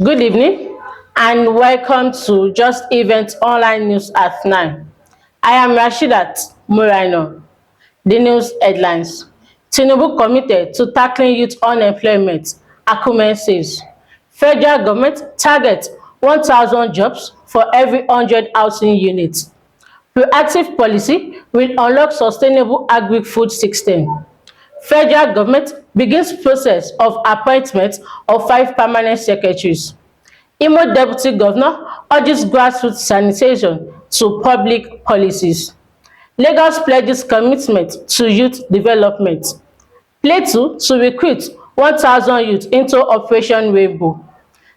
Good evening and welcome to Just Event Online News at 9. I am Rashidat Muraino. The news headlines. Tinubu committed to tackling youth unemployment, Akume says. Federal government targets 1,000 jobs for every 100 housing units. Proactive policy will unlock sustainable agri-food system. Federal government begins process of appointment of 5 permanent secretaries. Imo Deputy Governor urges grassroots sanitation to public policies. Lagos pledges commitment to youth development. Plateau to recruit 1,000 youth into Operation Rainbow.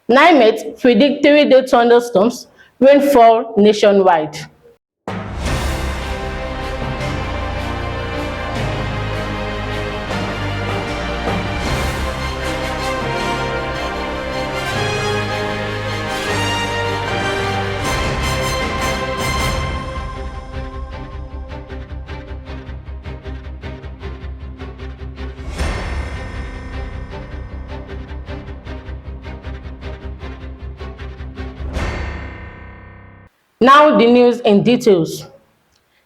NiMet predict 3-day thunderstorms, rainfall nationwide. Now the news in details.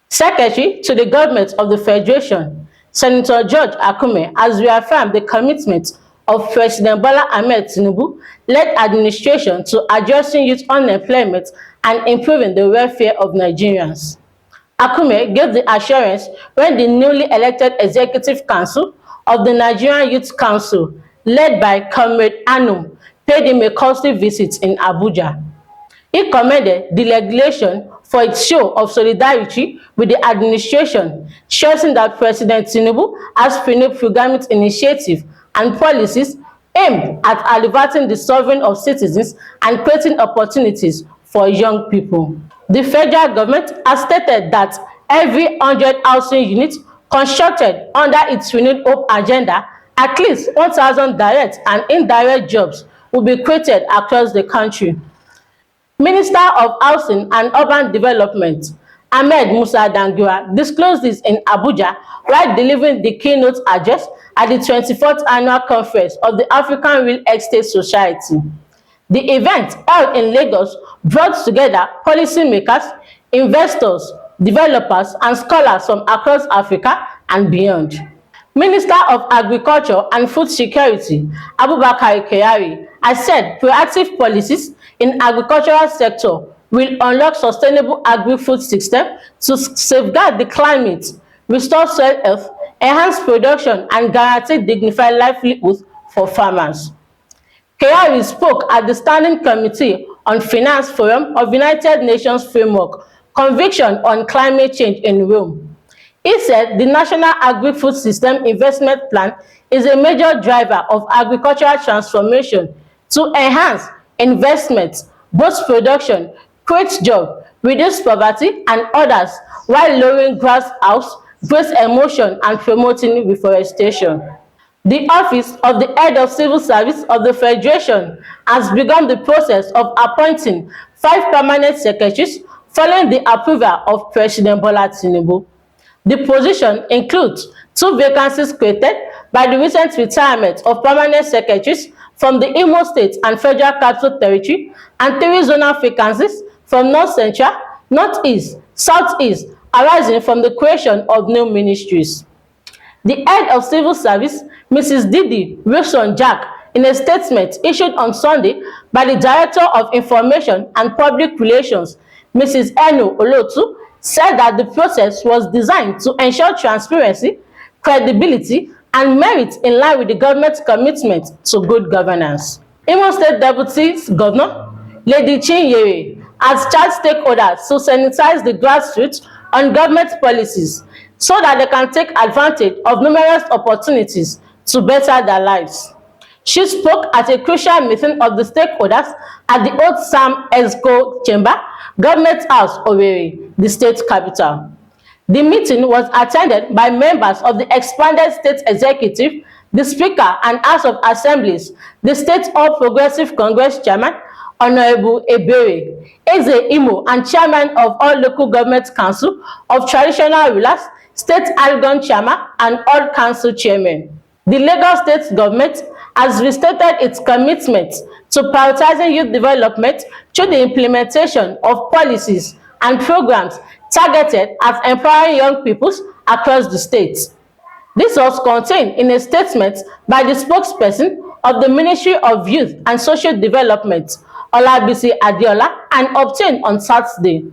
Secretary to the Government of the Federation, Senator George Akume, has reaffirmed the commitment of President Bola Ahmed Tinubu-led administration to addressing youth unemployment and improving the welfare of Nigerians. Akume gave the assurance when the newly elected Executive Council of the Nigerian Youth Council, led by Comrade Anum, paid him a costly visit in Abuja. He commended the legislation for its show of solidarity with the administration, stressing that President Tinubu has pioneered programmatic initiatives and policies aimed at alleviating the suffering of citizens and creating opportunities for young people. The federal government has stated that every 100 housing units constructed under its renewed hope agenda, at least 1,000 direct and indirect jobs will be created across the country. Minister of Housing and Urban Development, Ahmed Musa Dangiwa, disclosed this in Abuja while delivering the keynote address at the 24th Annual Conference of the African Real Estate Society. The event, held in Lagos, brought together policymakers, investors, developers, and scholars from across Africa and beyond. Minister of Agriculture and Food Security, Abubakar Kyari, has said proactive policies in agricultural sector will unlock sustainable agri-food system to safeguard the climate, restore soil health, enhance production, and guarantee dignified livelihoods for farmers. Kyari spoke at the Standing Committee on Finance Forum of United Nations Framework Conviction on Climate Change in Rome. He said the National Agri-Food System Investment Plan is a major driver of agricultural transformation to enhance investment, boost production, create jobs, reduce poverty, and others, while lowering greenhouse gas emissions and promoting reforestation. The Office of the Head of Civil Service of the Federation has begun the process of appointing 5 permanent secretaries following the approval of President Bola Tinubu. The position includes 2 vacancies created by the recent retirement of permanent secretaries from the Imo State and Federal Capital Territory, and 3 zonal vacancies from North Central, Northeast, Southeast, arising from the creation of new ministries. The head of civil service, Mrs. Didi Wilson-Jack, in a statement issued on Sunday by the Director of Information and Public Relations, Mrs. Enu Olotu, said that the process was designed to ensure transparency, credibility, and merit in line with the government's commitment to good governance. Imo State Deputy Governor, Lady Chinyere, has charged stakeholders to sanitize the grassroots on government policies so that they can take advantage of numerous opportunities to better their lives. She spoke at a crucial meeting of the stakeholders at the Old Sam Exco Chamber, Government House, Owerri, the state capital. The meeting was attended by members of the expanded state executive, the Speaker and House of Assemblies, the State All Progressive Congress Chairman, Honorable Ebere, Eze Imo, and Chairman of all Local Government Council of Traditional Rulers, State Algon Chairman, and all Council Chairmen. The Lagos State Government has restated its commitment to prioritizing youth development through the implementation of policies and programs targeted at empowering young people across the state. This was contained in a statement by the spokesperson of the Ministry of Youth and Social Development, Olabisi Adeola, and obtained on Saturday.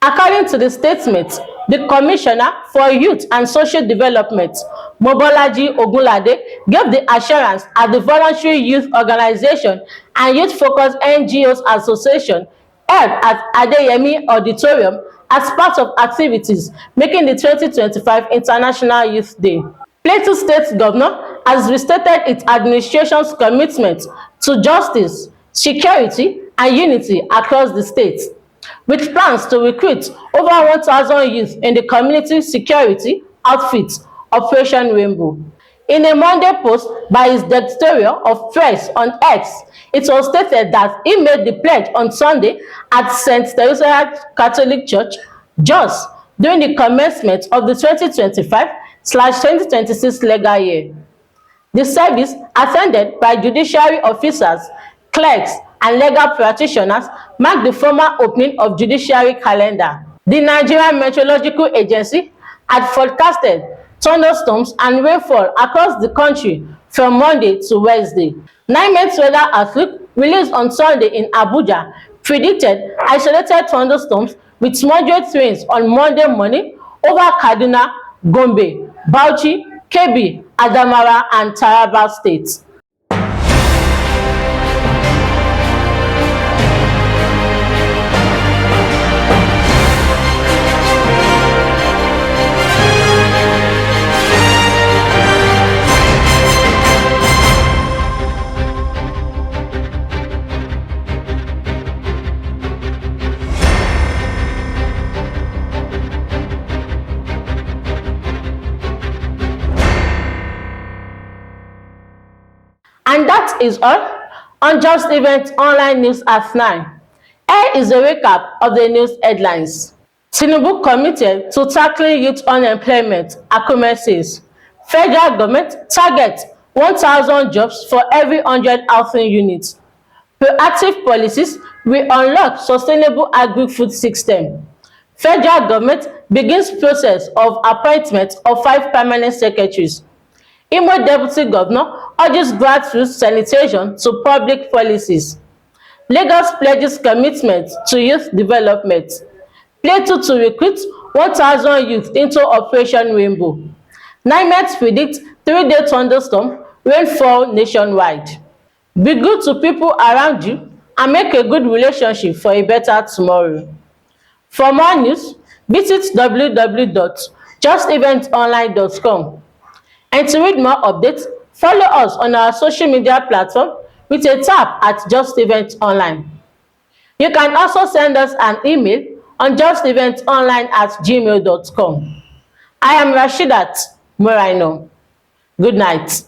According to the statement, the Commissioner for Youth and Social Development, Mobolaji Ogunlade, gave the assurance at the Voluntary Youth Organization and Youth-Focused NGOs Association held at Adeyemi Auditorium as part of activities making the 2025 International Youth Day. Plateau State Governor has restated its administration's commitment to justice, security, and unity across the state, with plans to recruit over 1,000 youth in the community security outfit Operation Rainbow. In a Monday post by his Director of Press on X, it was stated that he made the pledge on Sunday at Sensitisation Catholic Church, Jos, during the commencement of the 2025/2026 legal year. The service, attended by judiciary officers, clerks, and legal practitioners, marked the formal opening of judiciary calendar. The Nigerian Meteorological Agency had forecasted thunderstorms and rainfall across the country from Monday to Wednesday. NiMet weather outlook released on Sunday in Abuja predicted isolated thunderstorms with moderate rains on Monday morning over Kaduna, Gombe, Bauchi, Kebbi, Adamawa, and Taraba states. And that is all on Just Event Online News at 9. Here is a recap of the news headlines. Tinubu committed to tackling youth unemployment, Akume says. Federal government targets 1,000 jobs for every 100 housing units. Proactive policies will unlock sustainable agri-food system. Federal government begins process of appointment of 5 permanent secretaries. Imo Deputy Governor urges grassroots sanitation to public policies. Lagos pledges commitment to youth development. Plateau to recruit 1,000 youth into Operation Rainbow. NiMet predicts 3-day thunderstorm rainfall nationwide. Be good to people around you and make a good relationship for a better tomorrow. For more news, visit www.justeventonline.com. And to read more updates, follow us on our social media platform with a tap at Just Event Online. You can also send us an email on justeventonline@gmail.com. I am Rashidat Morino. Good night.